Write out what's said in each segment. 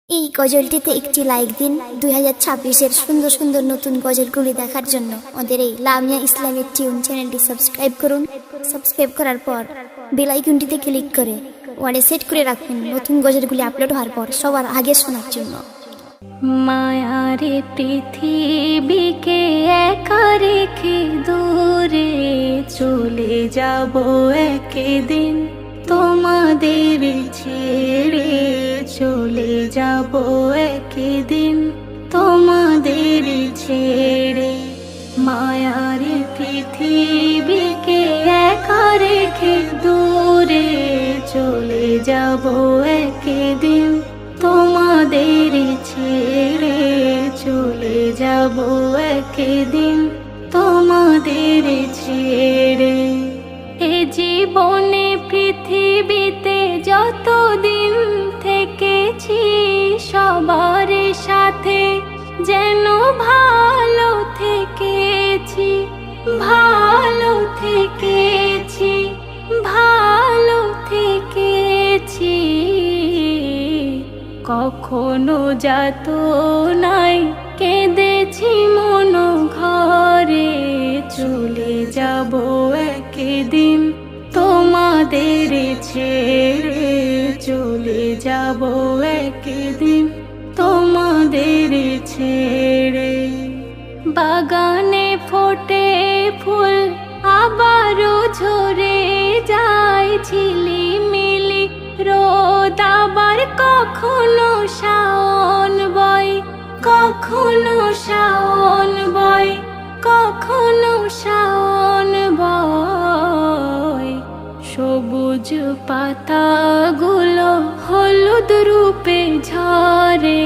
এই গজলটিতে একটি লাইক দিন। 2026-এর সুন্দর সুন্দর নতুন গজলগুলি দেখার জন্য আমাদের এই লামিয়া ইসলামিক টিউন চ্যানেলটি সাবস্ক্রাইব করুন। সাবস্ক্রাইব করার পর বেল আইকনটিতে ক্লিক করে ওয়ালে সেট করে রাখুন নতুন গজলগুলি আপলোড হওয়ার পর সবার আগে শোনার জন্য। মায়ারে পৃথিবীকে একা রেখে দূরে চলে যাব একদিন, তোমাদের ছেড়ে চলে যাব একদিন, তোমাদের ছেড়ে। মায়ারে পৃথিবীকে একা রেখে দূরে চলে যাব একদিন, তোমাদের ছেড়ে চলে যাব একদিন, তোমাদের ছেড়ে। এ জীবনে পৃথিবীতে যতদিন থেকেছি সবার সাথে যেন ভালো থেকেছি, ভালো থেকেছি, ভালো থেকেছি। কখনো যাত নাই কেঁদেছি মন ঘরে, চলে যাব একদিন, তোমাদের ছেড়ে চলে যাব একদিন, তোমাদের ছেড়ে। বাগানে ফোটে ফুল আবারও ঝরে যায় ঝিলিমিলি রোদ, আবার কখনো শাওন বয়, কখনো শাওন বয়, কখনো শাওন বয়। সবুজ পাতাগুলো হলুদ রূপে ঝরে,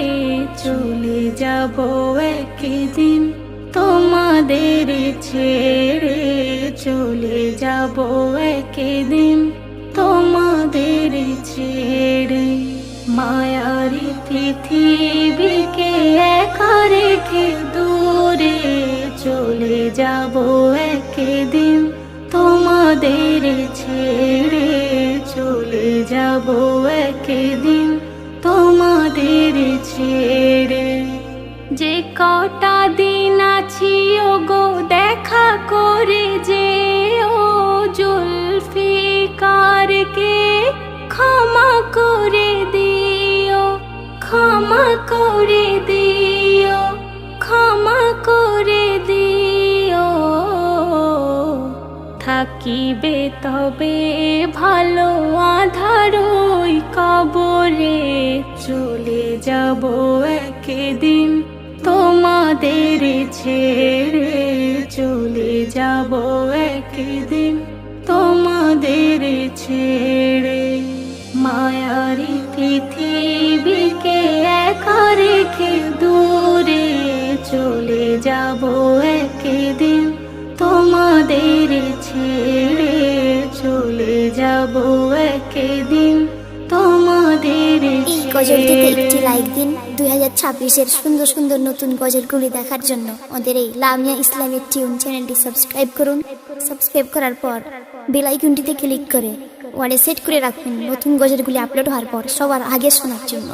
চলে যাব একদিন, তোমাদের ছেড়ে চলে যাব একদিন, তোমাদের ছেড়ে। মায়ারি পৃথিবীকে একা রেখে দূরে চলে যাব একদিন, তোমাদের ছেড়ে চলে যাব একদিন, তোমাদের ছেড়ে। যে কটা দিন আছি ওগো দেখা করে যে ও জুলফিকারকে ক্ষমা করে দিও, ক্ষমা করে দিও, ক্ষমা করে দিও। থাকিবে তবে ভালো আঁধার ওই কবরে, চলে যাব একদিন, তোমাদের ছেড়ে চলে যাব একদিন, তোমাদের ছেড়ে। মায়ারি পৃথিবীকে একা রেখে দূরে চলে যাব একদিন, তোমাদের ছেড়ে চলে যাব একদিন, তোমাদের এই গজলটিতে একটি লাইক দিন। 2026-এর সুন্দর সুন্দর নতুন গজলগুলি দেখার জন্য আমাদের এই লামিয়া ইসলামিক টিউন চ্যানেলটি সাবস্ক্রাইব করুন। সাবস্ক্রাইব করার পর বেল আইকনটিতে ক্লিক করে ওয়ালে সেট করে রাখুন নতুন গজলগুলি আপলোড হওয়ার পর সবার আগে শোনার জন্য।